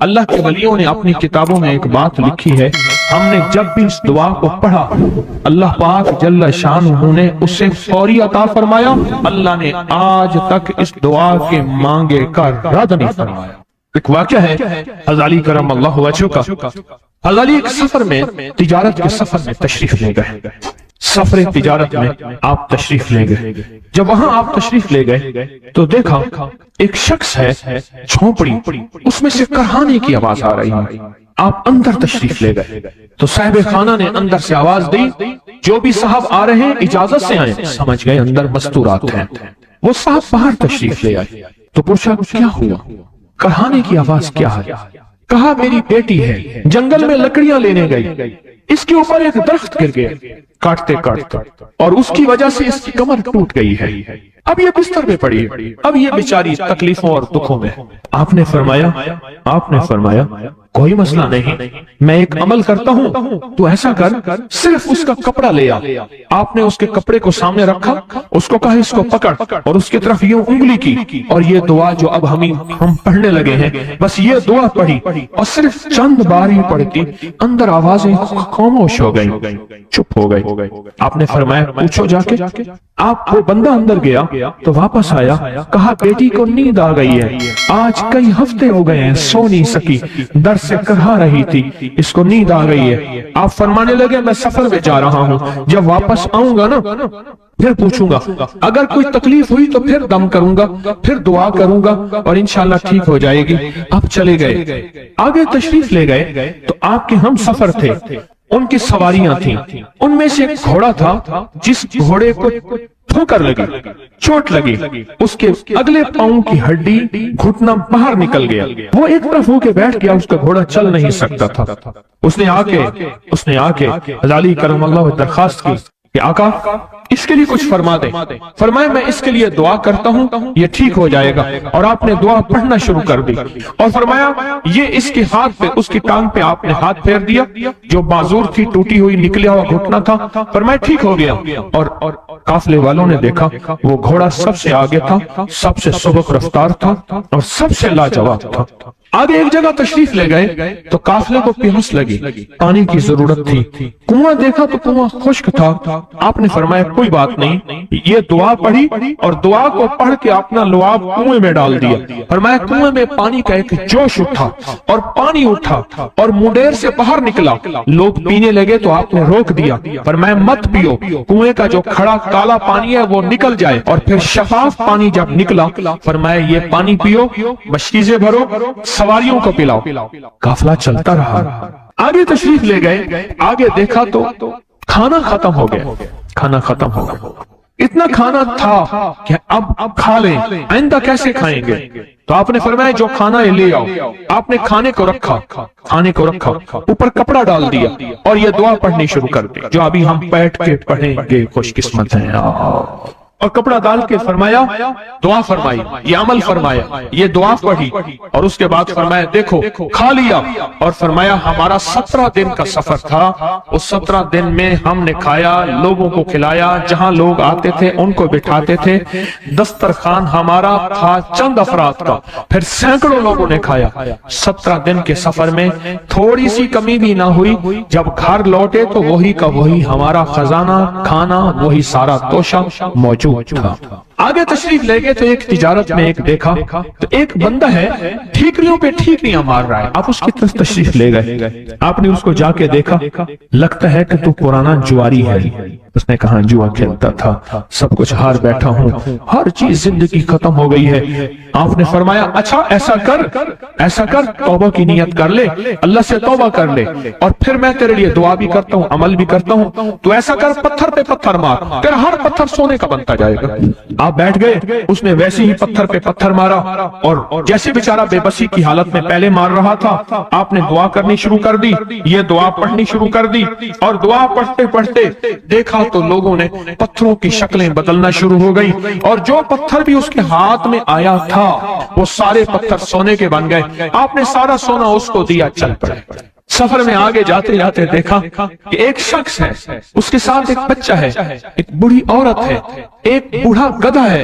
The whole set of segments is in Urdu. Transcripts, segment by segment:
اللہ کے ولیوں نے اپنی کتابوں میں ایک بات لکھی ہے، ہم نے جب بھی اس دعا کو پڑھا اللہ پاک جل شانہ نے اسے فوری عطا فرمایا۔ اللہ نے آج تک اس دعا کے مانگے کا رد نہیں فرمایا۔ ایک واقعہ ہے حضرت علی کرم اللہ وجہہ کا۔ حضرت علی ایک سفر میں، تجارت کے سفر میں تشریف لے گئے، سفر تجارت میں آپ تشریف لے گئے۔ جب وہاں آپ تشریف لے گئے تو دیکھا ایک شخص ہے جھونپڑی، اس میں سے کرہانے کی آواز آ رہی ہے۔ آپ اندر تشریف لے گئے تو صاحب خانہ نے اندر سے آواز دی، جو بھی صاحب آ رہے ہیں اجازت سے آئیں۔ سمجھ گئے اندر مستورات ہیں۔ وہ صاحب باہر تشریف لے آئے تو پوچھا کیا ہوا، کرہانے کی آواز کیا ہے؟ کہا میری بیٹی ہے، جنگل میں لکڑیاں لینے گئی، اس کے اوپر ایک درخت گر گیا کاٹتے کاٹتے، اور اس کی وجہ سے اس کی کمر ٹوٹ گئی ہے، اب یہ بستر میں پڑی ہے، اب یہ بیچاری تکلیفوں اور دکھوں میں۔ آپ نے فرمایا کوئی مسئلہ نہیں، میں ایک عمل کرتا ہوں، تو ایسا کر صرف اس کا کپڑا لے آ۔ آپ نے اس کے کپڑے کو سامنے رکھا، اس کو کہا اس کو پکڑ، اور اس کی طرف یوں انگلی کی، اور یہ دعا جو اب ہم پڑھنے لگے ہیں، بس یہ دعا پڑھی، اور صرف چند بار ہی پڑھتی اندر آوازیں خاموش ہو گئی، چپ ہو گئی۔ آپ نے فرمایا پوچھو جا کے۔ آپ وہ بندہ اندر گیا تو واپس آیا، کہا بیٹی کو نیند آ گئی ہے، آج کئی ہفتے ہو گئے ہیں سو نہیں سکی، در سے کرہا رہی تھی، اس کو نیند آ گئی ہے۔ آپ فرمانے لگے میں سفر میں جا رہا ہوں، جب واپس آؤں گا نا پھر پوچھوں گا، اگر کوئی تکلیف ہوئی تو پھر دم کروں گا، پھر دعا کروں گا، اور انشاءاللہ ٹھیک ہو جائے گی۔ آپ چلے گئے، آگے تشریف لے گئے تو آپ کے ہم سفر تھے، ان کی سواریاں تھیں، ان میں سے ایک گھوڑا تھا، جس گھوڑے کو ٹھوکر لگی، چوٹ لگی، اس کے اگلے پاؤں کی ہڈی گھٹنا باہر نکل گیا، وہ ایک طرف ہو کے بیٹھ گیا، اس کا گھوڑا چل نہیں سکتا تھا۔ اس نے آ کے حضرت علی کرم اللہ درخواست کی کہ آقا اس کے لیے کچھ فرما دیں۔ فرمایا میں اس کے لیے دعا کرتا ہوں، یہ ٹھیک ہو جائے گا، اور آپ نے دعا پڑھنا شروع کر دی، اور فرمایا یہ اس کے ہاتھ پہ، اس کی ٹانگ پہ آپ نے ہاتھ پھیر دیا، جو معذور تھی ٹوٹی ہوئی نکلیا ہوا گھٹنا تھا، فرمایا ٹھیک ہو گیا۔ اور قافلے والوں نے دیکھا وہ گھوڑا سب سے آگے تھا، سب سے سبک رفتار تھا، اور سب سے لاجواب تھا۔ آگے ایک جگہ تشریف لے گئے تو قافلے کو پیاس لگی، پانی کی ضرورت تھی، کنواں دیکھا تو کنواں خشک تھا۔ آپ نے فرمایا کوئی بات نہیں، یہ دعا پڑھی، اور دعا کو پڑھ کے اپنا لعاب کنویں میں ڈال دیا۔ فرمایا کنویں میں پانی کا ایک جوش اٹھا، اور پانی اٹھا اور منڈیر سے باہر نکلا، لوگ پینے لگے تو آپ نے روک دیا، فرمایا مت پیو، کنویں کا جو کھڑا کالا پانی ہے وہ نکل جائے، اور پھر شفاف پانی جب نکلا فرمایا یہ پانی پیو، مشکیزیں بھرو، سواریوں کو پلاؤ۔ قافلہ چلتا رہا، آگے تشریف لے گئے، آگے دیکھا تو کھانا ختم ہو گیا، اتنا کھانا تھا کہ اب کھا لیں، آئندہ کیسے کھائیں گے؟ تو آپ نے فرمایا جو کھانا ہے لے آؤ۔ آپ نے کھانے کو رکھا، اوپر کپڑا ڈال دیا، اور یہ دعا پڑھنی شروع کر دی جو ابھی ہم بیٹھ کے پڑھیں گے، خوش قسمت ہیں۔ اور کپڑا ڈال کے فرمایا دعا فرمائی، یہ عمل فرمایا، یہ دعا پڑھی، اور اس کے بعد فرمایا دیکھو کھا لیا، اور فرمایا ہمارا 17 دن کا سفر تھا، اس 17 دن میں ہم نے کھایا، لوگوں کو کھلایا، جہاں لوگ آتے تھے ان کو بٹھاتے تھے، دسترخوان ہمارا تھا چند افراد کا، پھر سینکڑوں لوگوں نے کھایا۔ 17 دن کے سفر میں تھوڑی سی کمی بھی نہ ہوئی، جب گھر لوٹے تو وہی کا وہی ہمارا خزانہ، کھانا وہی سارا توشہ موجود تھا۔ آگے تشریف لے گئے تو ایک تجارت میں ایک دیکھا تو ایک بندہ ہے ٹھیکریوں پہ ٹھیکریاں مار رہا ہے، آپ اس کی طرف تشریف لے گئے، آپ نے اس کو جا کے دیکھا، لگتا ہے کہ تو پرانا جواری ہے۔ اس نے کہا جوا کھیلتا تھا، سب کچھ ہار بیٹھا ہوں، ہر چیز زندگی ختم ہو گئی ہے۔ آپ نے فرمایا اچھا ایسا کر توبہ کی نیت کر لے، اللہ سے توبہ کر لے، اور پھر میں تیرے لیے دعا بھی کرتا ہوں، عمل بھی کرتا ہوں، تو ایسا کر پتھر پہ پتھر مار، تیرا ہر پتھر سونے کا بنتا جائے گا۔ آپ بیٹھ گئے، اس نے ویسے ہی پتھر پہ پتھر مارا، اور جیسے بیچارہ بے بسی کی حالت میں پہلے مار رہا تھا، آپ نے دعا کرنی شروع کر دی، یہ دعا پڑھنی شروع کر دی، اور دعا پڑھتے پڑھتے دیکھا تو لوگوں نے پتھروں کی شکلیں بدلنا شروع ہو گئی، اور جو پتھر بھی اس کے ہاتھ میں آیا تھا وہ سارے پتھر سونے کے بن گئے۔ آپ نے سارا سونا اس کو دیا، چل پڑے۔ سفر میں آگے جاتے جاتے دیکھا کہ ایک شخص ہے، اس کے ساتھ ایک بچہ ہے، ایک بڑی عورت ہے، ایک بوڑھا گدھا ہے،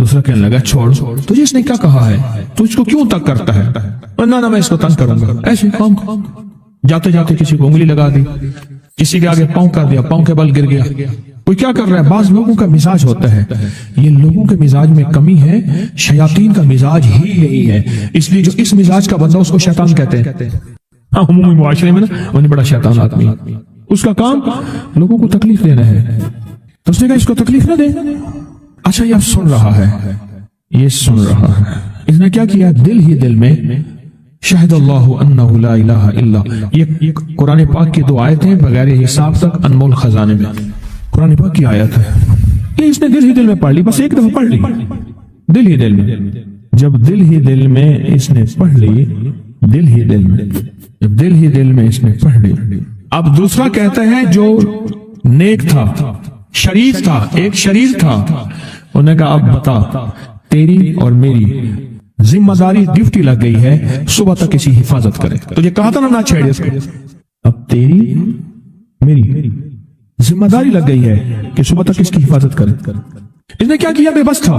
دوسرا کہنے لگا چھوڑ، تجھے اس نے کیا کہا ہے، تو اس کو کیوں تنگ کرتا ہے؟ نہ میں اس کو تنگ کروں گا، ایسے کام جاتے جاتے کسی کو انگلی لگا دی، کسی کے آگے پاؤں کر دیا، پاؤں کے بل گر گیا۔ کوئی کیا کر رہا ہے؟ بعض لوگوں کا مزاج ہوتا ہے، یہ لوگوں کے مزاج میں کمی ہے، شیاطین کا مزاج ہی یہی ہے، اس لیے جو اس مزاج کا بندہ اس کو شیطان کہتے ہیں۔ ہاں عمومی معاشرے میں نا وہ بڑا شیطان آدمی، اس کا کام لوگوں کو تکلیف دینا ہے، تو اس نے کہا اس کو تکلیف نہ دے۔ اچھا یہ اب سن رہا ہے، یہ سن رہا ہے، اس نے کیا کیا؟ دل ہی دل میں شہد اللہ انہ لا الہ الا، یہ قرآن پاک کی 2 آیتیں بغیر حساب تک انمول خزانے میں، قرآن پاک کی آیت ہے، یہ اس نے دل ہی دل میں پڑھ لی، بس ایک دفعہ پڑھ لی دل ہی دل میں۔ جب دل ہی دل میں اس نے پڑھ لی، دل ہی دل میں، جب دل ہی دل میں اس نے پڑھ لی، اب دوسرا کہتا ہے جو نیک تھا، شریف تھا، ایک شریف تھا، انہوں نے کہا اب بتا، تیری اور میری ذمہ داری ڈیوٹی لگ گئی ہے، صبح تک کسی حفاظت کرے، تجھے کہا تھا نہ چھیڑے اس کو، اب تیری میری ذمہ داری لگ گئی ہے کہ صبح تک اس کی حفاظت کرے۔ اس نے کیا کیا؟ بے بس تھا،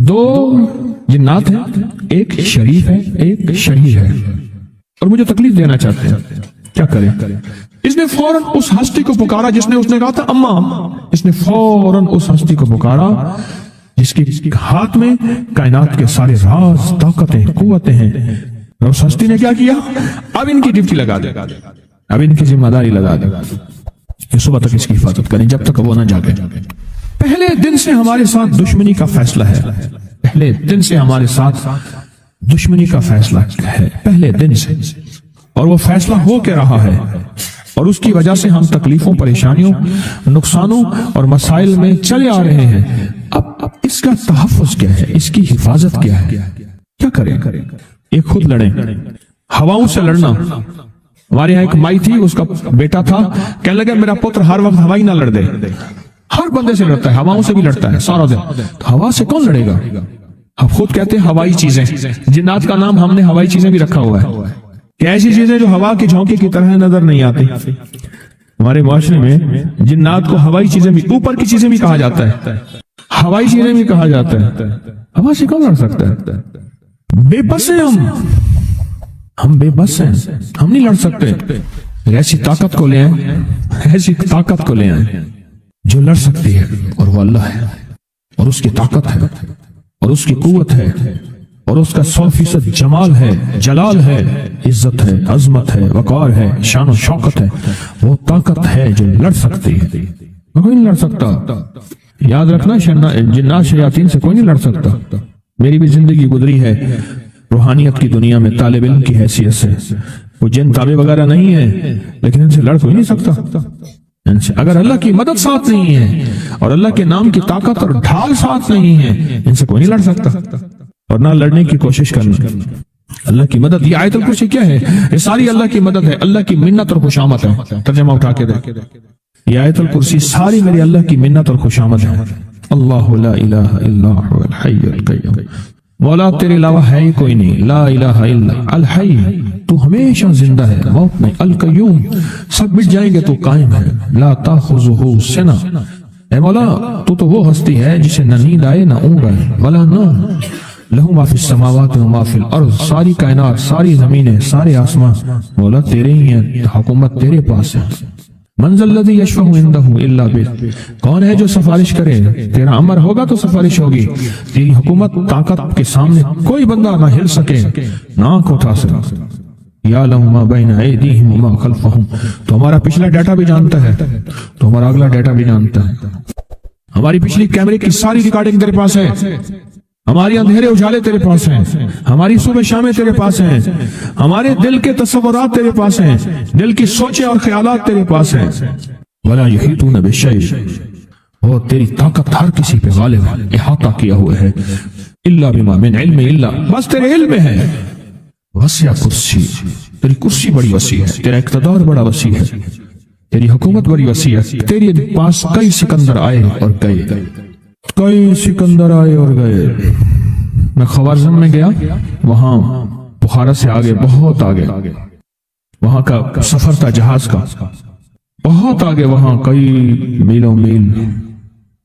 2 جنات ہیں، ایک شریف ہے ایک شریر ہے، اور مجھے تکلیف دینا چاہتے ہیں، کیا کریں؟ اس نے فوراً اس ہستی کو پکارا جس نے اس نے کہا تھا اماں، اس نے فوراً اس ہستی کو پکارا جس کے ہاتھ میں کائنات کے سارے راز، طاقتیں، قوتیں ہیں، اور اس ہستی نے کیا کیا؟ اب ان کی ڈیوٹی لگا دے، اب ان کی ذمہ داری لگا دے کہ صبح تک اس کی حفاظت کریں جب تک وہ نہ جاگے۔ پہلے دن سے ہمارے ساتھ دشمنی کا فیصلہ ہے، پہلے دن سے ہمارے ساتھ دشمنی کا فیصلہ ہے، پہلے دن سے، اور وہ فیصلہ ہو کے رہا ہے، اور اس کی وجہ سے ہم تکلیفوں، پریشانیوں، نقصانوں اور مسائل میں چلے آ رہے ہیں۔ اب اس کا تحفظ کیا ہے، اس کی حفاظت کیا ہے، کیا کریں؟ ایک خود لڑیں، ہواؤں سے لڑنا۔ ہمارے یہاں ایک مائی تھی، اس کا بیٹا تھا، کہنے لگا میرا پتر ہر وقت ہوائی نہ لڑ دے، ہر بندے سے لڑتا ہے، ہواؤں سے بھی لڑتا ہے سارا دن، تو ہوا سے کون لڑے گا؟ ہم خود کہتے ہیں ہوائی چیزیں، جنات کا نام ہم نے ہوائی چیزیں بھی رکھا ہوا ہے، کہ ایسی چیزیں جو ہوا کے جھونکے کی طرح نظر نہیں آتی۔ ہمارے معاشرے میں جنات کو ہوائی چیزیں بھی، اوپر کی چیزیں بھی کہا جاتا ہے، ہوائی چیزیں بھی کہا جاتا ہے۔ ہوا سے کون لڑ سکتا ہے؟ بے بس ہیں ہم بے بس ہیں، ہم نہیں لڑ سکتے۔ ایسی طاقت کو لے آئیں، ایسی طاقت کو لے آئیں جو لڑ سکتی ہے، اور وہ اللہ ہے، اور اس کی طاقت ہے، اور اس کی قوت ہے، اور اس کا 100% جمال ہے، جلال ہے، عزت ہے، عظمت ہے، وقار ہے، شان و شوکت ہے، وہ طاقت ہے جو لڑ سکتی ہے، کوئی نہیں لڑ سکتا۔ یاد رکھنا، جنات شیاطین سے کوئی نہیں لڑ سکتا۔ میری بھی زندگی گزری ہے روحانیت کی دنیا میں طالب علم کی حیثیت سے، وہ جن تابع وغیرہ نہیں ہے، لیکن ان سے لڑ کوئی نہیں سکتا۔ ان سے اگر اللہ کی مدد ساتھ نہیں ہے، اور اللہ کے نام کی طاقت اور ڈھال ساتھ نہیں ہے، ان سے کوئی نہیں لڑ سکتا، اور نہ لڑنے کی کوشش کرنا۔ اللہ کی مدد، یہ آیت الکرسی کیا ہے؟ یہ ساری اللہ کی مدد ہے، اللہ کی منت اور خوشامد ہے۔ ترجمہ اٹھا کے دیکھ، یہ آیت الکرسی ساری میری اللہ کی منت اور خوشامد ہے۔ اللہ لا الہ الا هو الحی القیوم، مولا تیرے علاوہ ہے ہی کوئی نہیں، لا الہ الا الحی، تو ہمیشہ زندہ ہے، موت نہیں، القیوم، سب مٹ جائیں گے تو قائم ہے، لا تاخذہ سنہ، اے مولا تو وہ ہستی ہے جسے نہ نیند آئے نہ اونگ آئے، ولا نوم، لہو ما فی السماوات و ما فی الارض، ساری کائنات، ساری زمینیں، سارے آسمان مولا تیرے ہی ہیں، حکومت تیرے پاس ہے۔ من ذا الذی یشفع عندہ الا بإذنہ، کون ہے جو سفارش کرے؟ تیرا امر ہوگا تو سفارش ہوگی، تیری حکومت طاقت کے سامنے کوئی بندہ نہ ہل سکے، نہ آنکھ اٹھا سکے۔ یعلم ما بین ایدیہم وما خلفہم، تو ہمارا پچھلا ڈیٹا بھی جانتا ہے، تو ہمارا اگلا ڈیٹا بھی جانتا ہے، ہماری پچھلی کیمرے کی ساری ریکارڈنگ تیرے پاس ہے، ہماری اندھیرے اجالے تیرے پاس ہیں، ہماری صبح شامیں تیرے پاس ہیں، ہمارے دل کے تصورات تیرے پاس ہیں، دل کی سوچیں اور خیالات تیرے پاس ہیں۔ وَلَا يُحِيطُونَ بِشَيْءٍ، اور تیری طاقت ہر کسی پہ غالب ہے، احاطہ کیا ہوا ہے، إِلَّا بِمَا مِنْ عِلْمِ إِلَّا، بس تیرے علم میں ہے۔ وسع کرسی، تیری کرسی بڑی وسیع ہے، تیرا اقتدار بڑا وسیع ہے، تیری حکومت بڑی وسیع ہے، تیری پاس کئی سکندر آئے اور گئے، کئی سکندر آئے اور گئے۔ میں خوارزم میں گیا، وہاں بخارا سے آگے، بہت آگے، وہاں کا سفر تھا جہاز کا، بہت آگے، وہاں کئی میلوں میل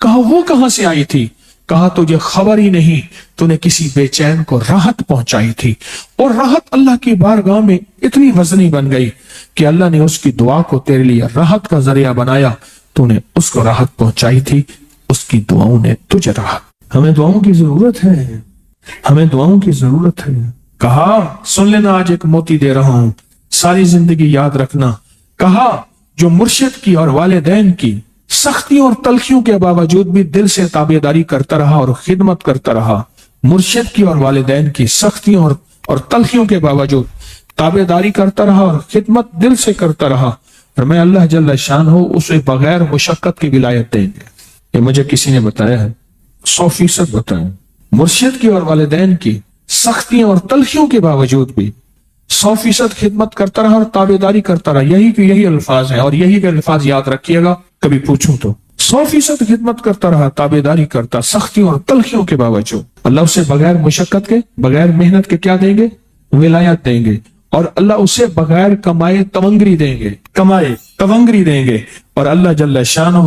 کہا وہ کہاں سے آئی تھی؟ کہا تجھے خبر ہی نہیں، تو نے کسی بے چین کو راحت پہنچائی تھی، اور راحت اللہ کی بارگاہ میں اتنی وزنی بن گئی کہ اللہ نے اس کی دعا کو تیرے لیے راحت کا ذریعہ بنایا، تو نے اس کو راحت پہنچائی تھی، اس کی دعاؤں نے تجھے راحت۔ ہمیں دعاؤں کی ضرورت ہے، ہمیں دعاؤں کی ضرورت ہے۔ کہا سن لینا، آج ایک موتی دے رہا ہوں، ساری زندگی یاد رکھنا۔ کہا جو مرشد کی اور والدین کی سختیوں اور تلخیوں کے باوجود بھی دل سے تابعداری کرتا رہا اور خدمت کرتا رہا، مرشد کی اور والدین کی سختیوں اور تلخیوں کے باوجود تابعداری کرتا رہا اور خدمت دل سے کرتا رہا، اور میں اللہ جل شان ہو اسے بغیر مشقت کی ولایت دیں گے۔ یہ مجھے کسی نے بتایا ہے، 100% بتایا۔ مرشد کی اور والدین کی سختیوں اور تلخیوں کے باوجود بھی 100% خدمت کرتا رہا اور تابعداری کرتا رہا۔ یہی الفاظ ہیں، اور یہی کے الفاظ یاد رکھیے گا کبھی پوچھوں تو۔ 100% خدمت کرتا رہا، تابعداری کرتا، سختیوں اور تلخیوں کے باوجود۔ اللہ اسے بغیر مشقت کے، بغیر محنت کے کیا دیں گے؟ ولایت دیں گے، اور اللہ اسے بغیر کمائے تونگری دیں گے، اور اللہ جل شانہ